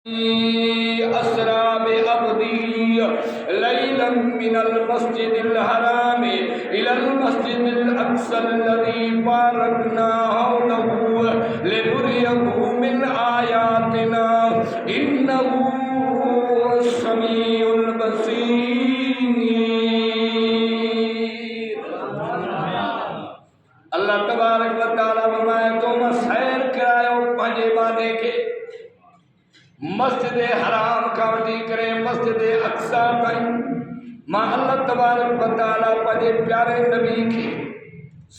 असरा बिअब्दी लैलन मिनल मस्जिदिल हराम इलल मस्जिदिल अक्सा अल्लज़ी बारकना हौलहु लिनुरियहु मिन आयातिना इन्नहु हुवस्समीउल बसीर। अल्लाह तबारक व तआला फरमाए तो सैर करायो पंजे बादे के मस्जिद हराम का वठी करे मस्जिद अक्सा ताईं मां अल्लाह तबारक व तआला पंहिंजे प्यारे नबी खे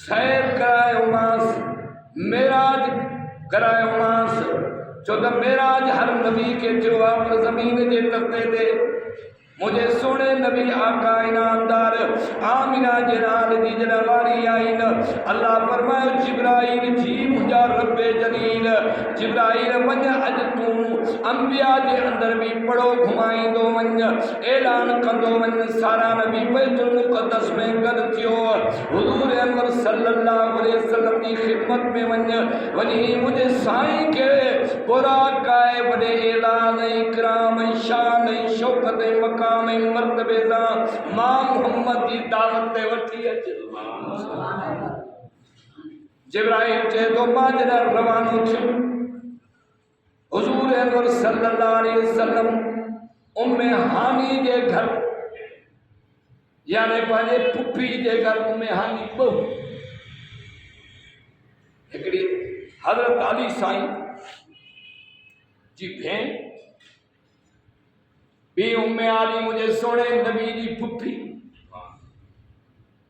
सैर करायोमांस मेराज करायोमांस। छो त मेराज हर नबी के थियो आहे पर ज़मीन जे तख़्ते ते मुझे सोने नबी आका इनामदार आमिना जे नाल जी जॾहिं वारी आइन अल्लाह फरमायो जिब्राइल जी मुंहिंजा रब जलील जिब्राइल वञ अॼु तूं अंबिया जे अंदर भी पड़ो घुमाईंदो वञ ऐलान कंदो वञ सारा नबी बैतुल मुक़द्दस में गॾु थियो हुज़ूर अनवर सल्लल्लाहु अलैहि वसल्लम जी ख़िदमत में वञी मुंहिंजे साईं खे बुराक आहे वॾे ऐलान इकराम शान शौकत मकाम मर्तबे सां मां मोहम्मद जी दावत ते वठी अच। जिब्राइल चए थो मां जॾहिं रवानो थियो हुज़ूर अनवर सल्लल्लाहु अलैहि वसल्लम उम्मे हानी जे घर यानी पंहिंजे पुफी जे घर उम्मे हानी बहू हिकिड़ी हज़रत अली साईं जी भेण बी उम्मे आली मुझे सोने नबी जी पुफी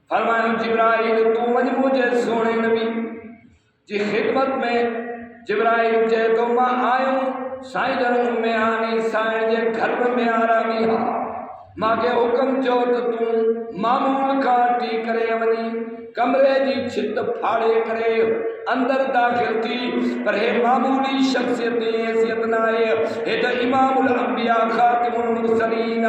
फरमायो जिब्राइल तू वञ मुझे सोने नबी जी खिदमत में। जिब्राइल चए तो मां आयो साईं जन उम्मे हानी साईं जे घर में आरामी हा मांखे हुक्म चयो त तूं मामूल खां टी करे वञी कमरे जी छित फाड़े करे अंदर दाखिल थी पर हे मामूली शख्सियत हैसियत न आहे हे त इमामुल अंबिया खातिमुल मुरसलीन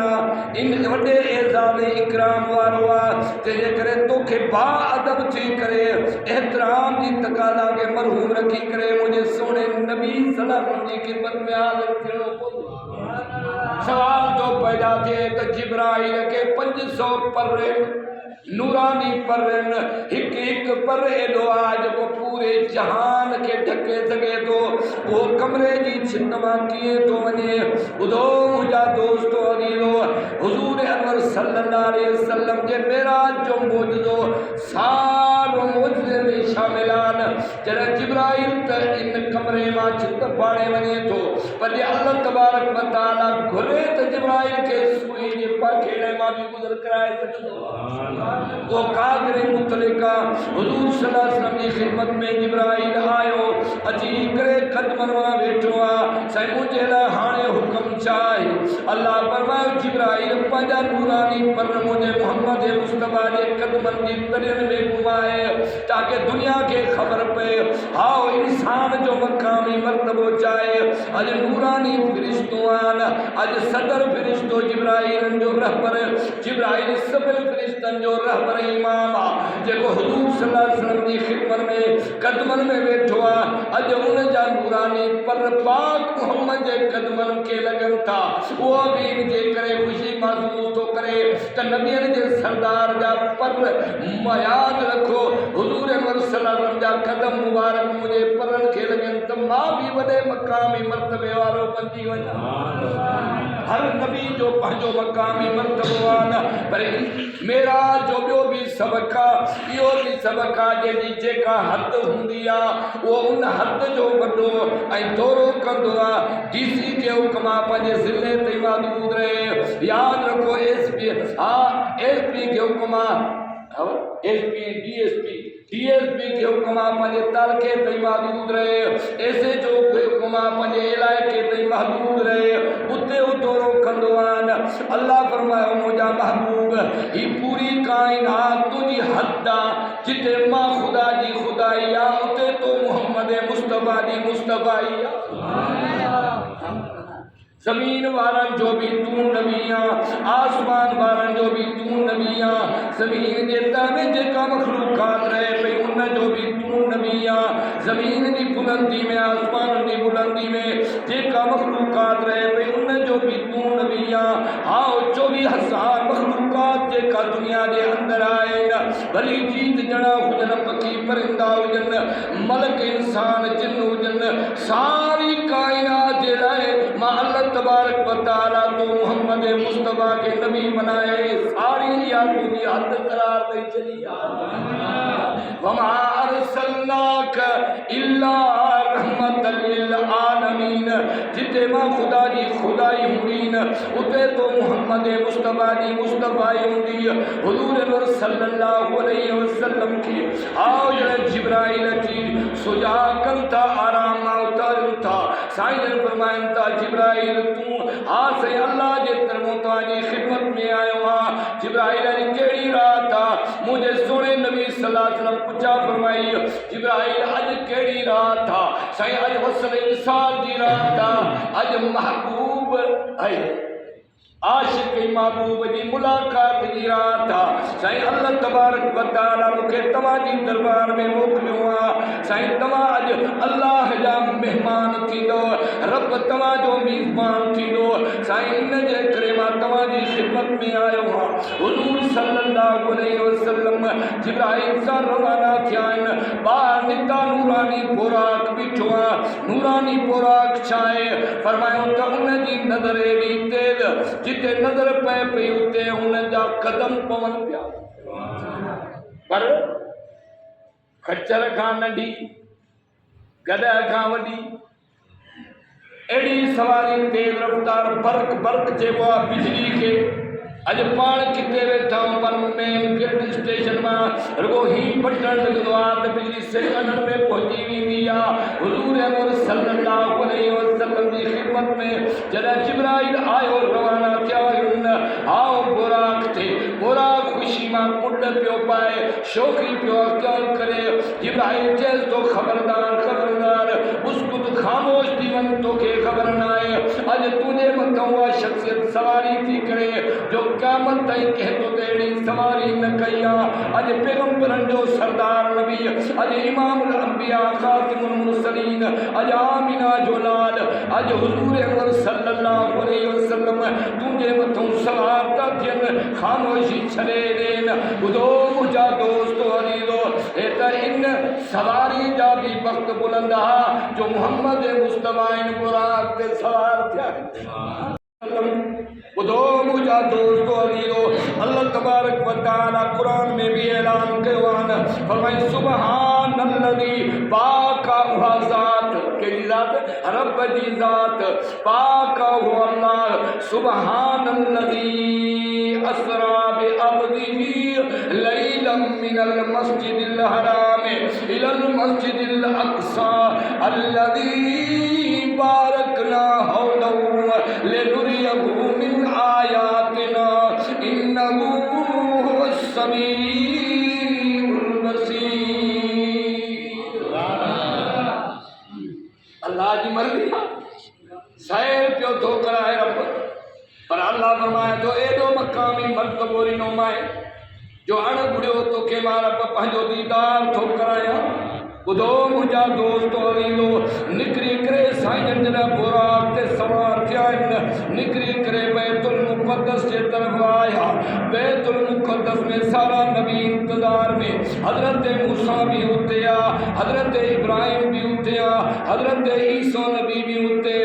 इन वॾे एज़ाज़ इकराम वारो आहे तंहिंजे करे तोखे बा अदब थी करे एहतराम जी तकाज़ा खे मरहूम रखी करे मुंहिंजे सोने नबी सल्लल्लाहु जी ख़िदमत में हाज़िर थियणो पवंदो। सवाल तो पैदा थिए त जिब्राइल खे 500 पर नूरानी पर हिक हिक पर एॾो आहे जेको पूरे जहान खे ढके सघे थो उहो कमरे जी छित मां कीअं थो वञे। ॿुधो मुंहिंजा दोस्तो अजीज़ो हुज़ूर अनवर सल्लल्लाहु अलैहि वसल्लम जे मेराज जो मौजूदो सारो मौजूदे में शामिल आहिनि। जॾहिं जिब्राइल त इन कमरे मां छित फाड़े वञे थो पर जे अल्लाह तबारक व तआला घुरे त जिब्राइल खे सुई जे पाखेड़े मां बि गुज़र कराए सघंदो आहे। वो कादिर मुतलिका हुज़ूर सल्लल्लाहु अलैहि वसल्लम जी ख़िदमत में जिब्राइल आयो अची करे क़दमनि मां वेठो आहे साईं मुंहिंजे लाइ हाणे हुक्म छा आहे। अल्लाह फरमायो जिब्राइल पंहिंजा नूरानी पर मुंहिंजे मोहम्मद मुस्तफ़ा जे क़दमनि जी तरियुनि में घुमाए ताकि दुनिया खे ख़बर पए हाओ इंसान जो मक़ामी मर्तबो चाहे। अॼु नूरानी फ़रिश्तो आहिनि अॼु सदर फ़रिश्तो जिब्राइल जो रहबर जिब्राइल सभिनी फ़रिश्तनि जो रहबर इमाम आहे जेको हुज़ूर सल्लल्लाहु अलैहि वसल्लम जी ख़िदमत में क़दमनि में वेठो आहे। अॼु उन जा नूरानी पर पाक मोहम्मद जे क़दमनि खे लॻनि था उहो बि इन जे करे ख़ुशी महसूस थो करे त नबियनि जे सरदार जा पर यादि रखो हुज़ूर अनवर सल्लल्लाहु अलैहि वसल्लम जा क़दम मुबारक मुंहिंजे परनि खे लॻनि त मां बि वॾे मक़ामी मर्तबे वारो बणिजी वञा। हर नबी जो पंहिंजो मक़ामी मर्तबो आहे न पर मेराज जो ॿियो बि सबक़ आहे इहो बि सबक़ आहे जंहिंजी जेका हद हूंदी आहे उहो उन हद जो वॾो ऐं दौरो कंदो आहे। DC खे हुक्म आहे पंहिंजे ज़िले ते महदूद रहे यादि रखो SP खे हुक्म आहे SP DSP खे हुक्म आहे पंहिंजे तालके ताईं महदूद रहे SA जो हुक्म आहे पंहिंजे इलाइक़े ताईं महदूद रहे उते हू दौरो कंदो आहे। अल्लाह फरमायो मुंहिंजा महबूब ही पूरी काइनात तुंहिंजी हद आहे जिते मां ख़ुदा जी खुदाई आहे उते तो मोहम्मद मुस्तफ़ा जी मुस्तफ़ाई आहे। ज़मीन वारनि जो भी तू नबी आहे आसमान वारनि जो भी तू नबी आहे ज़मीन जे ताने जेका मखलूक़ात रहे पई उन जो भी तू नबी आहे ज़मीन की बुलंदी में आसमान की बुलंदी में जेका मखलूक़ात रहे दुनिया के अंदर आए न भली जीत जना हुजन पखी परिंदा हुजन मलक इंसान जिन हुजन सारी कायनात जे लाए मां अल्लाह तबारक व तआला तो मोहम्मद मुस्तफा के नबी बनाए सारी यादों की हद करार दे चली वमा अरसलनाक इल्ला रहमतल लिल आलमीन जिते मां खुदा जी खुदाई हुंदी न उते तो मोहम्मद मुस्तफा जी मुस्तफाई हुंदी हुजूर अनवर सल्लल्लाहु अलैहि वसल्लम की आओ जरा जिब्राइल अची सुजा कंता आराम उतारन था साईं ने फरमाया था जिब्राइल तू आ से अल्लाह जे तरमो ताजी खिदमत में आयो हां जिब्राइल अजी केड़ी रात था मुझे सोने नबी सल्लल्लाहु अलैहि वसल्लम पूछा फरमाई जिब्राइल अज केड़ी रात था साईं अज वसल इंसान जी रात था अज महबूब है आशिक महबूब जी मुलाकात की रात था साईं अल्लाह तबारक व तआला मुखे तवाजी दरबार में मोकलियो आ साईं तवा अज अल्लाह जा मेहमान थींदो रब तवा जो मेहमान थींदो साईं इन जे करे मां तवाजी खिदमत में आयो हां हुजूर सल्लल्लाहु अलैहि वसल्लम जिब्राइल सां रवाना थिया आहिनि ॿाहिरि निकिता नूरानी बुराक बीठो आहे नूरानी बुराक छाए फरमायो त उन जी नज़र एॾी तेज़ जिते नजर पै पई उते उन जा कदम पवन पिया पर खच्चर खां नंढी गधा खां वॾी अहिड़ी सवारी तेज रफ्तार बर्क बर्क चइबो आहे बिजली खे अॼु पाण किथे वेठा आहियूं पर मेन गेट स्टेशन मां रुगो ही बटण लॻंदो आहे त बिजली सेकंडनि में पहुची वेंदी आहे हुजूर अनवर सल्लल्लाहु अलैहि वसल्लम जी खिदमत में जॾहिं जिब्राइल आयो रवाना थिया हुन आओ बुराक थे बुराक ख़ुशी मां कुंड पियो पाए शोखी पियो अख्तियार करे जिब्राइल चएसि थो ख़बरदार ख़बरदार उसकुत ख़ामोश थी वञ तोखे ख़बर न आहे अॼु तुंहिंजे मथां उहा शख़्सियत सवारी थी करे जो क़यामत ताईं कंहिं तो अहिड़ी सवारी न कई आहे अॼु पैगंबरनि जो सरदार नबी अॼु इमामुल अंबिया ख़ातिमुल मुरसलीन अॼु आमिना जो लाल अॼु हुजूर अनवर सल्लल्लाहु अलैहि वसल्लम तुंहिंजे मथां सवार था थियनि ख़ामोशी छॾे ॾियनि ॿुधो मुंहिंजा दोस्त अज़ीज़ो हे त इन सवारी जा बि वक़्तु बुलंद आहे जो मोहम्मद मुस्तफा इन बुराक ते सवार थिया ॿुधो मुंहिंजा दोस्तो अज़ीज़ो अल्लाह तबारक व तआला क़ुरान में भी ऐलान कयो आहे न फरमाए सुबहानल्लज़ी पाक उहा ज़ात कहिड़ी ज़ात रब जी ज़ात पाक हो अल्लाह सुबहानल्लज़ी असरा बिअब्दिही लैलन मिनल मस्जिदिल हराम इलल मस्जिदिल अक़सा अल्लज़ी बारकना हौलहु लिनुरियहु मिन आयातिना इन्नहु हुवस समीउल बसीर। अल्लाह जी मर्ज़ी सैर पियो थो कराए रब पर अल्लाह फरमाए थो एॾो मक़ामी मर्तबो ॾिनो माए जो अणगुड़ियो तोखे मां रब पंहिंजो दीदार थो करायां ॿुधो मुंहिंजा दोस्त अज़ीज़ो निकिरी करे साईं जन बुराक ते सवार थिया आहिनि निकिरी करे बैतुल मुक़द्दस जे तरफ़ आया बैतुल मुक़द्दस में सारा नबी इंतज़ार में हज़रत मूसा भी उते आहे हज़रत इब्राहिम भी उते आहे हज़रत ईसा नबी भी उते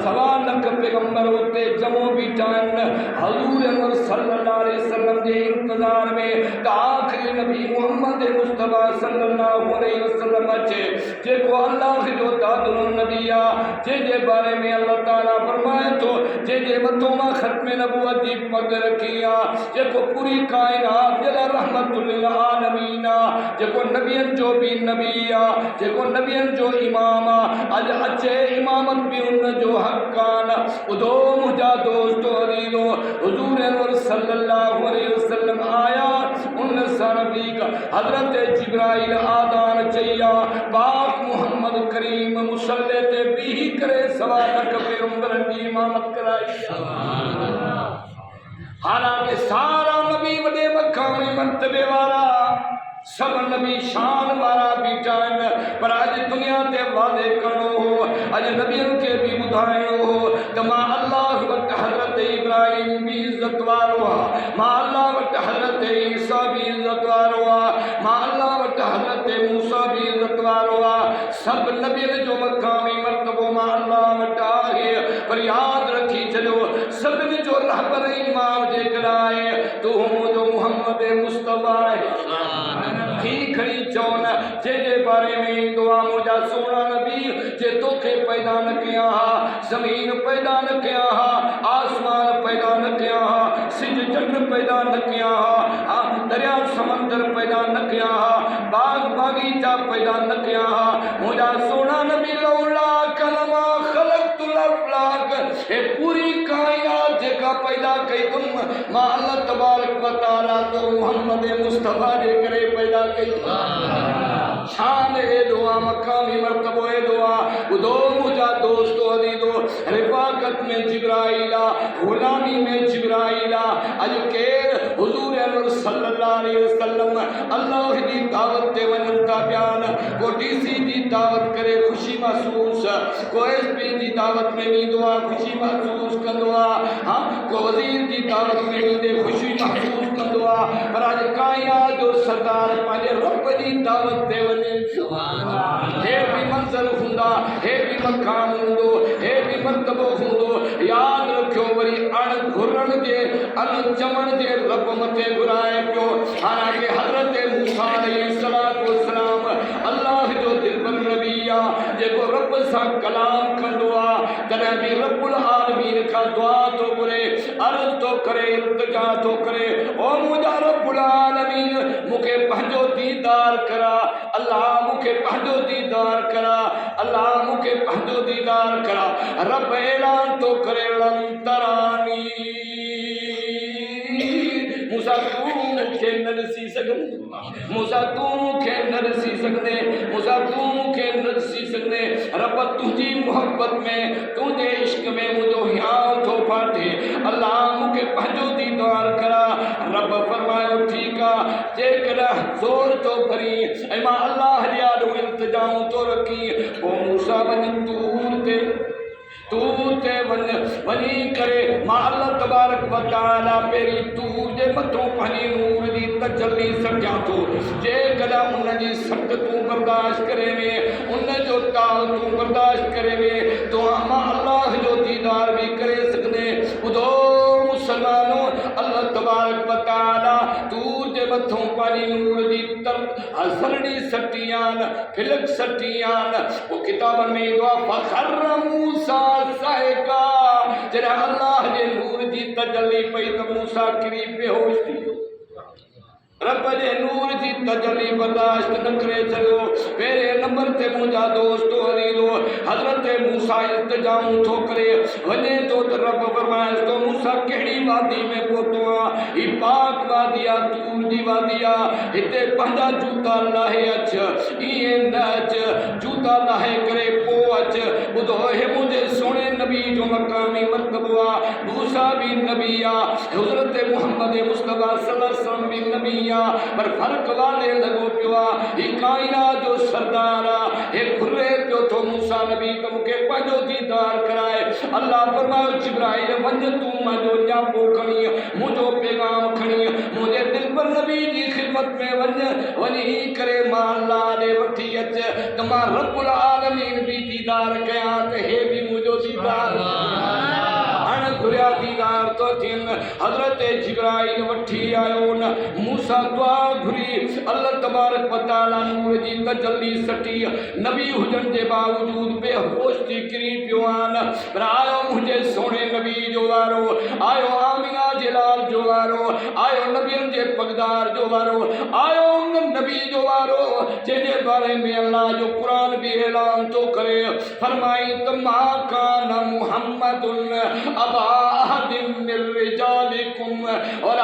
सवा लख पैगंबर उते जमो बीठा आहिनि हुज़ूर अनवर सल्लल्लाहु अलैहि वसल्लम जे इंतज़ार में त आख़िरी नबी मोहम्मद मुस्तफा सल्लल्लाहु अलैहि वसल्लम अचे जेको अल्लाह जो दादुल नबी आहे जंहिंजे बारे में अल्लाह ताला फरमाए थो जंहिंजे मथां मां ख़त्म नबूवत जी पग रखी आहे जेको पूरी कायनात जे लाइ रहमतुल लिल आलमीन आहे जेको नबियनि जो बि नबी आहे जेको नबियनि जो इमाम आहे अॼु अचे इमामत बि उन जो हक़ आहे ॿुधो मुंहिंजा दोस्तो अज़ीज़ो हुज़ूर अनवर सल्लल्लाहु अलैहि वसल्लम आया उन सां वधीक हज़रत जिब्राइल आदान चई पाक मोहम्मद करीम मुसल्ले ते बीही करे सवा लख पैगंबरनि जी इमामत कराई हालांकि सारा नबी वॾे मक़ामी मर्तबे वारा सब नबी शान वारा बीठा आहिनि पर अॼु दुनिया ते वादे करणो हो अॼु नबियनि खे बि ॿुधाइणो हो त मां अल्लाह वटि हज़रत इब्राहिम बि इज़त वारो आहे मां अल्लाह वटि हज़रत पर याद रखी चलो सभिनी जो रहबर इमाम जे कराए तू मुझो मोहम्मद मुस्तफा ही खड़ी चौन जे बारे में दुआ मुझा सोना नबी जे तोखे पैदा न किया जमीन पैदा न किया आसमान पैदा न किया सिज चंद्र पैदा न किया दरिया समंदर पैदा न किया बाग बागीचा पैदा न किया मुझा सोना नबी लौला कलमा खलक़तुल अफ़लाक ए पूरी कायनात जेका पैदा कई तुम मां अल्लाह तबारक व तआला तो मोहम्मद मुस्तफा जे करे पैदा कई शान ए दुआ मकामी मर्तबो ए दुआ उदो मुझा दोस्तो अदीदो रिफाकत में जिब्राइला गुलामी में जिब्राइला अज केर हुजूर अनवर सल्लल्लाहु अलैहि वसल्लम अल्लाह दी दावत ते वनन ता बयान को डीसी दी दावत करे खुशी महसूस को एसपी दी दावत में नींदो खुशी महसूस कंदो हां को वजीर दी दावत में नींदे खुशी महसूस कंदो पर आज कायनात जो सरदार पाजे रब दी दावत ते वने सुभान अल्लाह हे भी मंजर हुंदा हे भी मकाम हुंदो हे भी मर्तबो हुंदो याद रखो वरी अण घुरण जे अण चमन जे रब मथे घुराए पियो हालांकि हजरत मूसा अलैहिस्सलातु वस्सलाम अल्लाह जो दिलबर नबी आ जेको रब सा कलाम कंदो आ तने भी रब्बुल आलमीन का दुआ तो करे अर्ज तो करे इल्तिजा तो करे ओ मुझा रब्बुल आलमीन मुके पंजो दीदार करा अल्लाह मुके पंजो दीदार करा अल्लाह मुके पंजो दीदार करा रब ऐलान तो करे लन तरानी मूसा तू मुखे नरसी सकदे मूसा तू मुखे नरसी सकदे मूसा तू मुखे नरसी सकदे रब तुझी मोहब्बत में तुझे इश्क में मुझो हियां तो फाटे अल्लाह मुखे पंजो दीदार करा रब फरमायो ठीक आ जेकर जोर तो भरी ऐ मां अल्लाह दियारो इंतजाम तो रखी ओ मूसा बन तूर ते वनी करे मां अल्लाह तबारक व तआला पेरी तूर जे मथों पानी नूर दी तजल्ली सकिया तो जे कदा उन जी सट तू बर्दाश्त करे में उन जो ताल तू बर्दाश्त करे में तो मां अल्लाह जो दीदार भी करे सकदे उदो मुसलमानों अल्लाह तबारक व तआला तूर जे मथों पानी नूर दी तर असरड़ी सटियान फिलक सटियान वो किताब में दुआ फखर मूसा साहिका जरा अल्लाह जे नूर जी तजल्ली पई तो मूसा किरी बेहोश थी रब जे नूर जी तजल्ली बर्दाश्त न करे चलो मेरे नंबर ते मुझा दोस्तो अलीलो हजरत मूसा इंतजाम तो करे वने तो रब फरमाए तो मूसा केड़ी वादी में पोतो ई पाक वादिया तूर दी वादिया इते पंजा जूता लाहे अच ई नच जूता लाहे करे पो अच बुधो हे मुझे सोने नबी जो मकामी मर्तबा मूसा भी नबी आ हजरत मोहम्मद मुस्तफा सल्लल्लाहु अलैहि वसल्लम भी नबी पर फर्क वाले लगो पियो ई कायनात जो सरदार ए खुरे पियो तो मूसा नबी तो मुके पंजो दीदार कराए अल्लाह फरमायो जिब्राइल वंज तू मजो न्यापो खणी मुझो पैगाम खणी मुझे दिल पर नबी जी खिदमत में वनी करे मां अल्लाह ने वठी अच त मां रब्बुल आलमीन भी दीदार कया त हे भी मुझो दीदार घुरिया दीदार तो थियन हजरत जिब्राइल वठी आयो न मूसा दुआ घुरी अल्लाह तबारक व तआला नूर जी तजल्ली सटी नबी हुजन जे बावजूद बेहोश थी किरी पियो आन पर आयो मुझे सोने नबी जो वारो आयो आमिना जे लाल जो वारो आयो नबियन जे पगदार जो वारो आयो नबी जो वारो जे बारे में अल्लाह जो कुरान भी ऐलान तो करे फरमाई तमा कान मुहम्मदुन अबा अहदिन मिन रिजालिकुम और